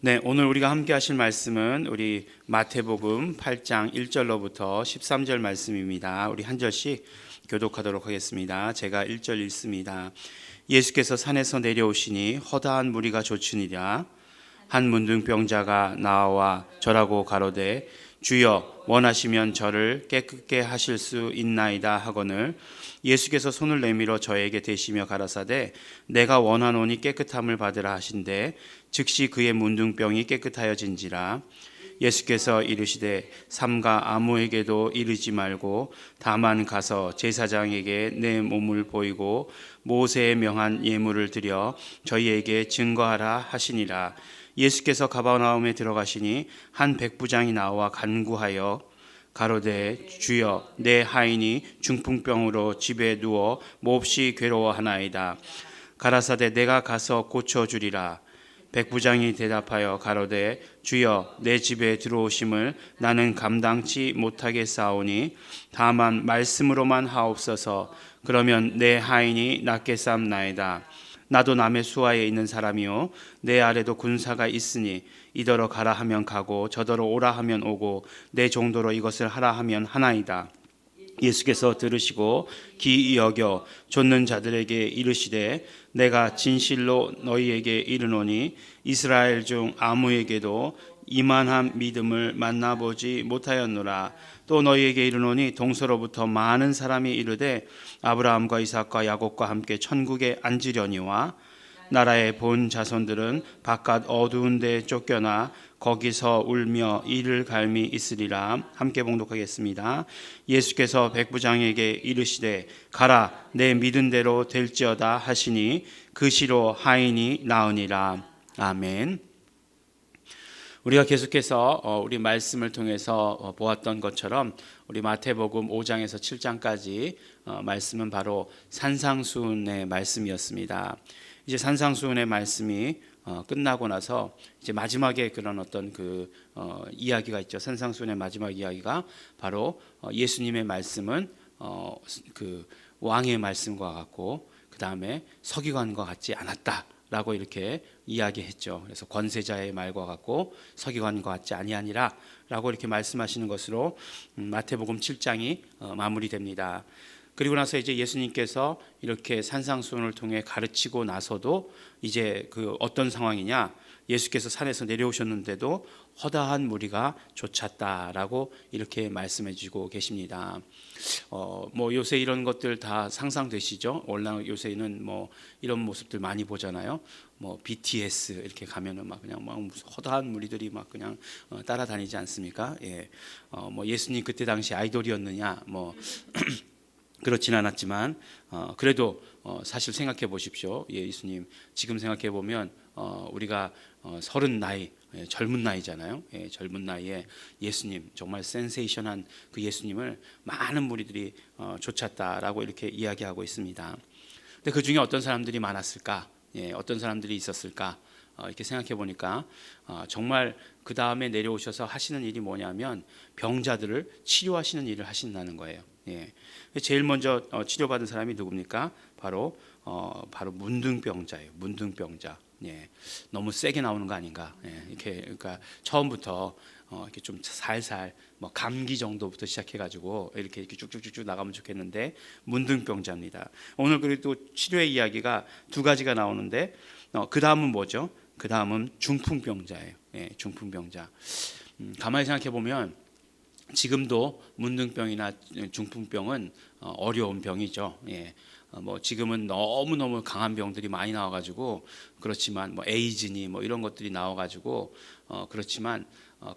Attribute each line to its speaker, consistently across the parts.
Speaker 1: 네, 오늘 우리가 함께 하실 말씀은 우리 마태복음 8장 1절로부터 13절 말씀입니다. 우리 한 절씩 교독하도록 하겠습니다. 제가 1절 읽습니다. 예수께서 산에서 내려오시니 허다한 무리가 좇으니라. 한 문둥병자가 나와 절하고 가로되 주여 원하시면 저를 깨끗게 하실 수 있나이다 하거늘 예수께서 손을 내밀어 저에게 대시며 가라사대 내가 원하노니 깨끗함을 받으라 하신대 즉시 그의 문둥병이 깨끗하여진지라. 예수께서 이르시되 삼가 아무에게도 이르지 말고 다만 가서 제사장에게 내 몸을 보이고 모세의 명한 예물을 드려 저희에게 증거하라 하시니라. 예수께서 가버나움에 들어가시니 한 백부장이 나와 간구하여 가로되 주여 내 하인이 중풍병으로 집에 누워 몹시 괴로워하나이다. 가라사대 내가 가서 고쳐주리라. 백부장이 대답하여 가로되 주여 내 집에 들어오심을 나는 감당치 못하겠사오니 다만 말씀으로만 하옵소서. 그러면 내 하인이 낫게 삼나이다. 나도 남의 수하에 있는 사람이요 내 아래도 군사가 있으니 이더러 가라 하면 가고 저더러 오라 하면 오고 내 정도로 이것을 하라 하면 하나이다. 예수께서 들으시고 기이 여겨 좇는 자들에게 이르시되 내가 진실로 너희에게 이르노니 이스라엘 중 아무에게도 이만한 믿음을 만나보지 못하였노라. 또 너희에게 이르노니 동서로부터 많은 사람이 이르되 아브라함과 이삭과 야곱과 함께 천국에 앉으려니와 나라의 본 자손들은 바깥 어두운 데 쫓겨나 거기서 울며 이를 갈미 있으리라. 함께 봉독하겠습니다. 예수께서 백부장에게 이르시되 가라 내 믿은 대로 될지어다 하시니 그 시로 하인이 나으니라. 아멘. 우리가 계속해서 우리 말씀을 통해서 보았던 것처럼 우리 마태복음 5장에서 7장까지 말씀은 바로 산상수훈의 말씀이었습니다. 이제 산상수훈의 말씀이 끝나고 나서 이제 마지막에 그런 어떤 그 이야기가 있죠. 산상수훈의 마지막 이야기가 바로 예수님의 말씀은 그 왕의 말씀과 같고 그 다음에 서기관과 같지 않았다라고 이렇게 이야기했죠. 그래서 권세자의 말과 같고 서기관과 같지 아니하니라라고 이렇게 말씀하시는 것으로 마태복음 7장이 마무리됩니다. 그리고 나서 이제 예수님께서 이렇게 산상수훈을 통해 가르치고 나서도 이제 그 어떤 상황이냐, 예수께서 산에서 내려오셨는데도 허다한 무리가 좇았다라고 이렇게 말씀해 주고 계십니다. 뭐 요새 이런 것들 다 상상되시죠? 원래 요새는 뭐 이런 모습들 많이 보잖아요. 뭐 BTS 이렇게 가면은 막 그냥 막 허다한 무리들이 막 그냥 따라다니지 않습니까? 예. 뭐 예수님 그때 당시 아이돌이었느냐? 뭐 그렇진 않았지만 그래도 사실 생각해 보십시오. 예수님 지금 생각해 보면 우리가 30 나이 젊은 나이잖아요. 젊은 나이에 예수님 정말 센세이션한 그 예수님을 많은 무리들이 좇았다라고 이렇게 이야기하고 있습니다. 근데 그 중에 어떤 사람들이 많았을까? 어떤 사람들이 있었을까? 이렇게 생각해 보니까 정말 그 다음에 내려오셔서 하시는 일이 뭐냐면 병자들을 치료하시는 일을 하신다는 거예요. 제일 먼저 치료받은 사람이 누굽니까? 바로 문둥병자예요. 문둥병자. 너무 세게 나오는 거 아닌가? 이렇게 그러니까 처음부터 이렇게 좀 살살 뭐 감기 정도부터 시작해가지고 이렇게 쭉쭉쭉쭉 나가면 좋겠는데 문둥병자입니다. 오늘 그래도 치료의 이야기가 두 가지가 나오는데 그 다음은 뭐죠? 그 다음은 중풍병자예요. 중풍병자. 가만히 생각해 보면 지금도 문둥병이나 중풍병은 어려운 병이죠. 뭐 지금은 너무 강한 병들이 많이 나와가지고 그렇지만 뭐 에이즈니 뭐 이런 것들이 나와가지고 그렇지만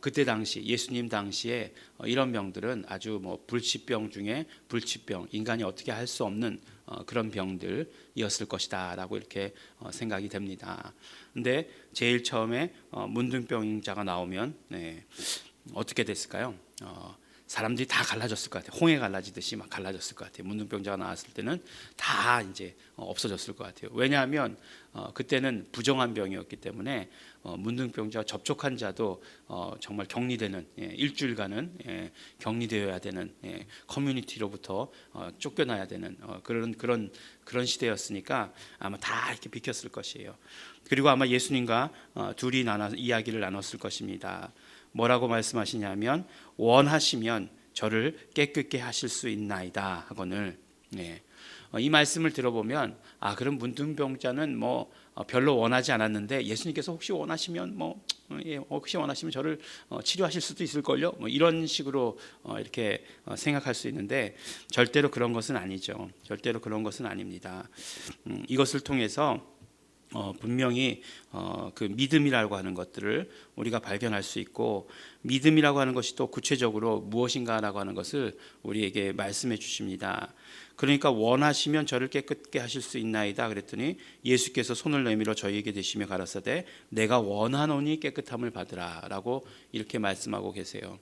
Speaker 1: 그때 당시 예수님 당시에 이런 병들은 아주 뭐 불치병 중에 불치병, 인간이 어떻게 할 수 없는 그런 병들이었을 것이다라고 이렇게 생각이 됩니다. 근데 제일 처음에 문둥병자가 나오면 어떻게 됐을까요? 사람들이 다 갈라졌을 것 같아요. 홍해 갈라지듯이 막 갈라졌을 것 같아요. 문둥병자가 나왔을 때는 다 이제 없어졌을 것 같아요. 왜냐하면 그때는 부정한 병이었기 때문에 문둥병자와 접촉한 자도 정말 격리되는, 일주일간은 격리되어야 되는, 커뮤니티로부터 쫓겨나야 되는 그런 시대였으니까 아마 다 이렇게 비켰을 것이에요. 그리고 아마 예수님과 둘이 이야기를 나눴을 것입니다. 뭐라고 말씀하시냐면 원하시면 저를 깨끗게 하실 수 있나이다 하거늘. 이 말씀을 들어보면 그럼 문둥병자는 별로 원하지 않았는데 예수님께서 혹시 원하시면 혹시 원하시면 저를 치료하실 수도 있을걸요. 이런 식으로 이렇게 생각할 수 있는데 절대로 그런 것은 아니죠. 절대로 그런 것은 아닙니다. 이것을 통해서 분명히 그 믿음이라고 하는 것들을 우리가 발견할 수 있고, 믿음이라고 하는 것이 또 구체적으로 무엇인가라고 하는 것을 우리에게 말씀해 주십니다. 그러니까 원하시면 저를 깨끗게 하실 수 있나이다 그랬더니 예수께서 손을 내밀어 저희에게 대시며 가라사대 내가 원하노니 깨끗함을 받으라라고 이렇게 말씀하고 계세요.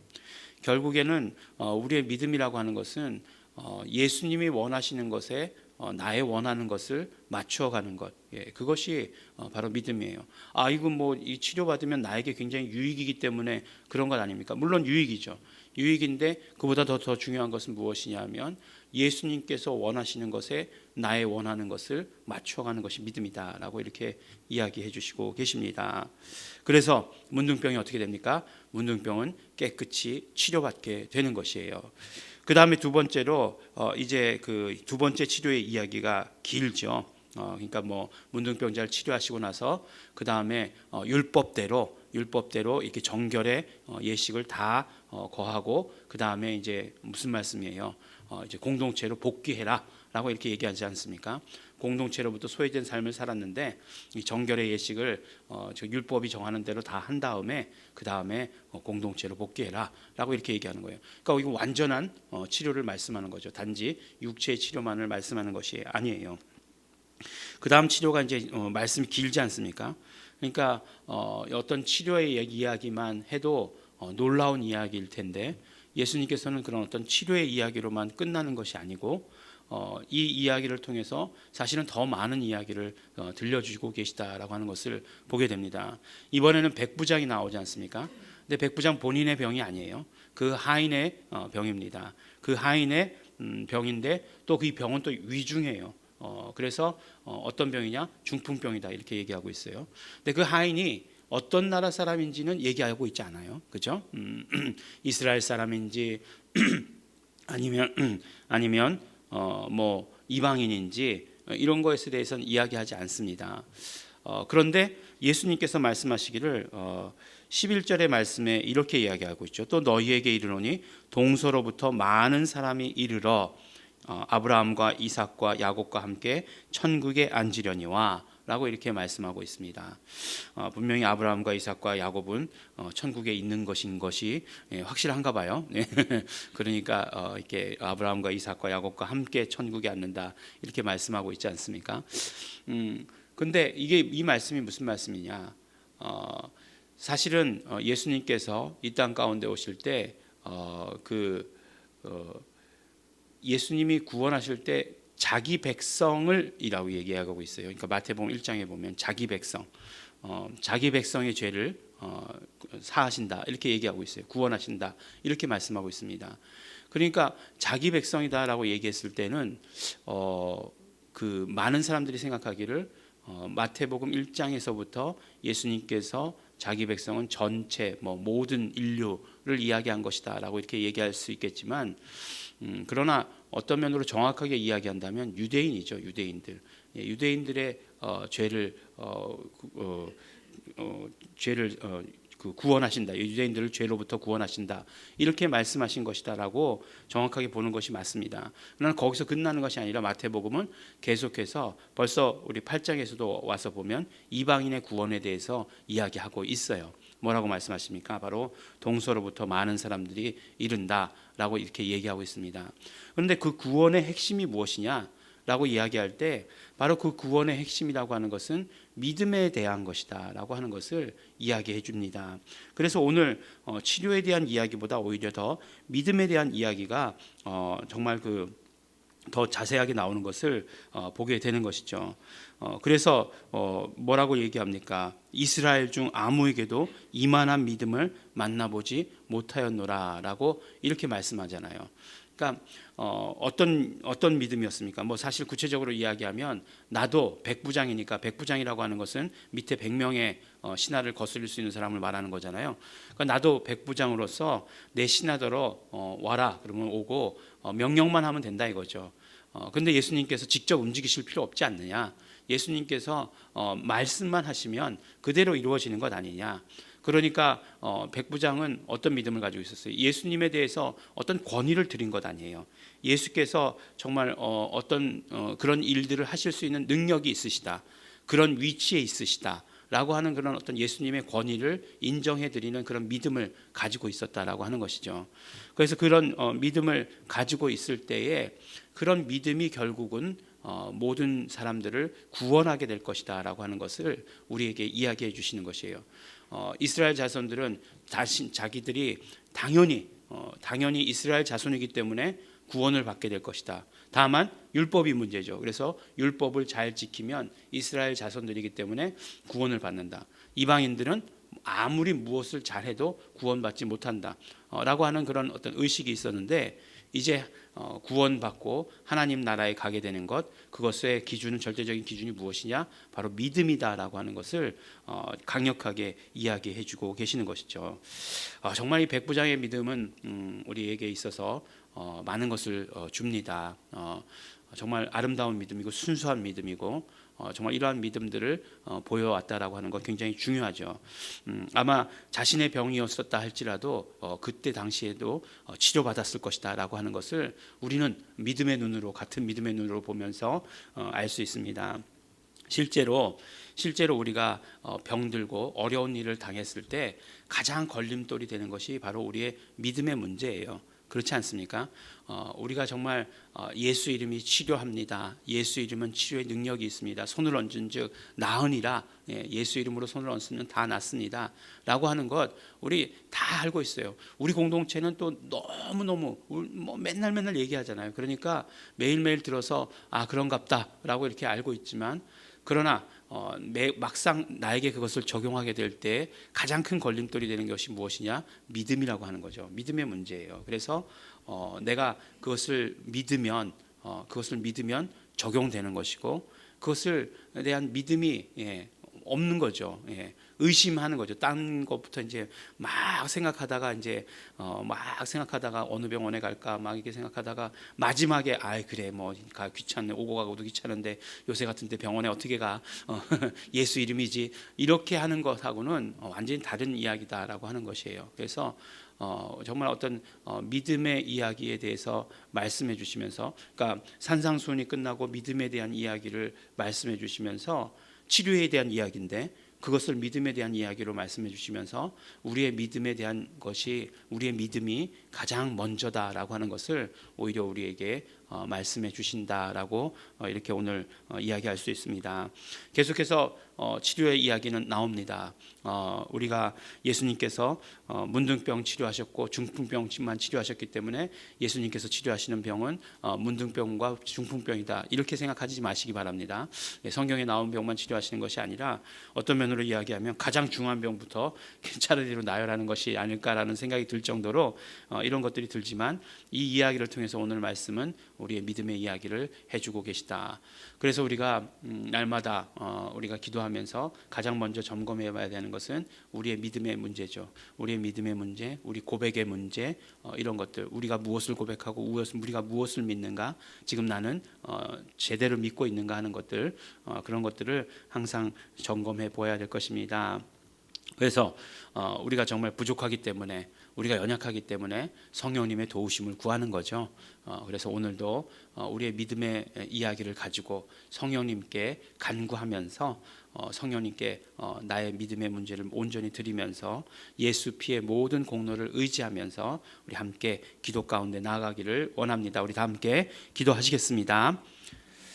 Speaker 1: 결국에는 우리의 믿음이라고 하는 것은 예수님이 원하시는 것에 나의 원하는 것을 맞추어가는 것, 그것이 바로 믿음이에요. 이거 이 치료받으면 나에게 굉장히 유익이기 때문에 그런 것 아닙니까? 물론 유익이죠. 유익인데 그보다 더 중요한 것은 무엇이냐면 예수님께서 원하시는 것에 나의 원하는 것을 맞추어가는 것이 믿음이다라고 이렇게 이야기해 주시고 계십니다. 그래서 문둥병이 어떻게 됩니까? 문둥병은 깨끗이 치료받게 되는 것이에요. 그 다음에 두 번째로 이제 그 두 번째 치료의 이야기가 길죠. 그러니까 문둥병자를 치료하시고 나서 그 다음에 율법대로 이렇게 정결의 예식을 다 거하고 그 다음에 이제 무슨 말씀이에요? 이제 공동체로 복귀해라라고 이렇게 얘기하지 않습니까? 공동체로부터 소외된 삶을 살았는데 이 정결의 예식을 율법이 정하는 대로 다 한 다음에 그 다음에 공동체로 복귀해라라고 이렇게 얘기하는 거예요. 그러니까 이거 완전한 치료를 말씀하는 거죠. 단지 육체의 치료만을 말씀하는 것이 아니에요. 그 다음 치료가 이제 말씀이 길지 않습니까? 그러니까 어떤 치료의 이야기만 해도 놀라운 이야기일 텐데 예수님께서는 그런 어떤 치료의 이야기로만 끝나는 것이 아니고 이 이야기를 통해서 사실은 더 많은 이야기를 들려주고 계시다라고 하는 것을 보게 됩니다. 이번에는 백부장이 나오지 않습니까? 근데 백부장 본인의 병이 아니에요. 그 하인의 병입니다. 그 하인의 병인데 또 그 병은 또 위중해요. 그래서 어떤 병이냐? 중풍병이다 이렇게 얘기하고 있어요. 근데 그 하인이 어떤 나라 사람인지는 얘기하고 있지 않아요. 그죠? 이스라엘 사람인지 아니면 이방인인지 이런 것에 대해서는 이야기하지 않습니다. 그런데 예수님께서 말씀하시기를 11절의 말씀에 이렇게 이야기하고 있죠. 또 너희에게 이르노니 동서로부터 많은 사람이 이르러 아브라함과 이삭과 야곱과 함께 천국에 앉으려니와 라고 이렇게 말씀하고 있습니다. 분명히 아브라함과 이삭과 야곱은 천국에 있는 것이 확실한가 봐요. 그러니까 이렇게 아브라함과 이삭과 야곱과 함께 천국에 앉는다 이렇게 말씀하고 있지 않습니까? 근데 이 말씀이 무슨 말씀이냐? 사실은 예수님께서 이 땅 가운데 오실 때 예수님이 구원하실 때 자기 백성을 이라고 얘기하고 있어요. 그러니까 마태복음 1장에 보면 자기 백성의 죄를 사하신다 이렇게 얘기하고 있어요. 구원하신다 이렇게 말씀하고 있습니다. 그러니까 자기 백성이다라고 얘기했을 때는 그 많은 사람들이 생각하기를 마태복음 1장에서부터 예수님께서 자기 백성은 전체 모든 인류를 이야기한 것이다라고 이렇게 얘기할 수 있겠지만 그러나 어떤 면으로 정확하게 이야기한다면 유대인이죠. 유대인들의 죄를 구원하신다. 유대인들을 죄로부터 구원하신다. 이렇게 말씀하신 것이다라고 정확하게 보는 것이 맞습니다. 그러나 거기서 끝나는 것이 아니라 마태복음은 계속해서 벌써 우리 8장에서도 와서 보면 이방인의 구원에 대해서 이야기하고 있어요. 뭐라고 말씀하십니까? 바로 동서로부터 많은 사람들이 이른다라고 이렇게 얘기하고 있습니다. 그런데 그 구원의 핵심이 무엇이냐? 라고 이야기할 때 바로 그 구원의 핵심이라고 하는 것은 믿음에 대한 것이다 라고 하는 것을 이야기해 줍니다. 그래서 오늘 치료에 대한 이야기보다 오히려 더 믿음에 대한 이야기가 정말 더 자세하게 나오는 것을 보게 되는 것이죠. 그래서 뭐라고 얘기합니까? 이스라엘 중 아무에게도 이만한 믿음을 만나보지 못하였노라라고 이렇게 말씀하잖아요. 그러니까 어떤 믿음이었습니까? 뭐 사실 구체적으로 이야기하면 나도 백부장이니까, 백부장이라고 하는 것은 밑에 100명의 신하를 거스릴 수 있는 사람을 말하는 거잖아요. 그러니까 나도 백부장으로서 내 신하더러 와라 그러면 오고 명령만 하면 된다 이거죠. 근데 예수님께서 직접 움직이실 필요 없지 않느냐? 예수님께서 말씀만 하시면 그대로 이루어지는 것 아니냐? 그러니까 백부장은 어떤 믿음을 가지고 있었어요? 예수님에 대해서 어떤 권위를 드린 것 아니에요. 예수께서 정말 어떤 그런 일들을 하실 수 있는 능력이 있으시다, 그런 위치에 있으시다 라고 하는 그런 어떤 예수님의 권위를 인정해 드리는 그런 믿음을 가지고 있었다라고 하는 것이죠. 그래서 그런 믿음을 가지고 있을 때에 그런 믿음이 결국은 모든 사람들을 구원하게 될 것이다라고 하는 것을 우리에게 이야기해 주시는 것이에요. 이스라엘 자손들은 자기들이 당연히 이스라엘 자손이기 때문에 구원을 받게 될 것이다. 다만 율법이 문제죠. 그래서 율법을 잘 지키면 이스라엘 자손들이기 때문에 구원을 받는다. 이방인들은 아무리 무엇을 잘해도 구원받지 못한다 라고 하는 그런 어떤 의식이 있었는데, 이제 구원받고 하나님 나라에 가게 되는 것, 그것의 기준은, 절대적인 기준이 무엇이냐? 바로 믿음이다라고 하는 것을 강력하게 이야기해 주고 계시는 것이죠. 정말 이 백부장의 믿음은 우리에게 있어서 많은 것을 줍니다. 정말 아름다운 믿음이고 순수한 믿음이고 정말 이러한 믿음들을 보여왔다라고 하는 것 굉장히 중요하죠. 아마 자신의 병이었었다 할지라도 그때 당시에도 치료받았을 것이다라고 하는 것을 우리는 믿음의 눈으로, 같은 믿음의 눈으로 보면서 알 수 있습니다. 실제로 우리가 병들고 어려운 일을 당했을 때 가장 걸림돌이 되는 것이 바로 우리의 믿음의 문제예요. 그렇지 않습니까? 우리가 정말 예수 이름이 치료합니다. 예수 이름은 치료의 능력이 있습니다. 손을 얹은 즉 나으니라. 예수 이름으로 손을 얹으면 다 낫습니다 라고 하는 것 우리 다 알고 있어요. 우리 공동체는 또 너무너무 뭐 맨날 얘기하잖아요. 그러니까 매일매일 들어서 그런갑다 라고 이렇게 알고 있지만, 그러나 막상 나에게 그것을 적용하게 될 때 가장 큰 걸림돌이 되는 것이 무엇이냐? 믿음이라고 하는 거죠. 믿음의 문제예요. 그래서 내가 그것을 믿으면 적용되는 것이고, 그것을 대한 믿음이 없는 거죠. 의심하는 거죠. 딴 것부터 이제 막 생각하다가 어느 병원에 갈까 막 이렇게 생각하다가 마지막에 그래 뭐 귀찮네, 오고 가고도 귀찮은데 요새 같은 때 병원에 어떻게 가? 예수 이름이지. 이렇게 하는 것하고는 완전히 다른 이야기다라고 하는 것이에요. 그래서 정말 어떤 믿음의 이야기에 대해서 말씀해 주시면서, 그러니까 산상수훈이 끝나고 믿음에 대한 이야기를 말씀해 주시면서 치료에 대한 이야기인데 그것을 믿음에 대한 이야기로 말씀해 주시면서 우리의 믿음에 대한 것이, 우리의 믿음이 가장 먼저다라고 하는 것을 오히려 우리에게 말씀해 주신다라고 이렇게 오늘 이야기할 수 있습니다. 계속해서 치료의 이야기는 나옵니다. 우리가 예수님께서 문둥병 치료하셨고 중풍병만 치료하셨기 때문에 예수님께서 치료하시는 병은 문둥병과 중풍병이다, 이렇게 생각하지 마시기 바랍니다. 성경에 나온 병만 치료하시는 것이 아니라 어떤 면으로 이야기하면 가장 중요한 병부터 차례대로 나열하는 것이 아닐까라는 생각이 들 정도로 이런 것들이 들지만, 이 이야기를 통해서 오늘 말씀은 우리의 믿음의 이야기를 해주고 계시다. 그래서 우리가 날마다 우리가 기도하면서 가장 먼저 점검해 봐야 되는 것은 우리의 믿음의 문제죠. 우리의 믿음의 문제, 우리 고백의 문제, 이런 것들, 우리가 무엇을 고백하고 우리가 무엇을 믿는가, 지금 나는 제대로 믿고 있는가 하는 것들, 그런 것들을 항상 점검해 보아야 될 것입니다. 그래서 우리가 정말 부족하기 때문에, 우리가 연약하기 때문에 성령님의 도우심을 구하는 거죠. 그래서 오늘도 우리의 믿음의 이야기를 가지고 성령님께 간구하면서 성령님께 나의 믿음의 문제를 온전히 드리면서 예수 피의 모든 공로를 의지하면서 우리 함께 기도 가운데 나아가기를 원합니다. 우리 다 함께 기도하시겠습니다.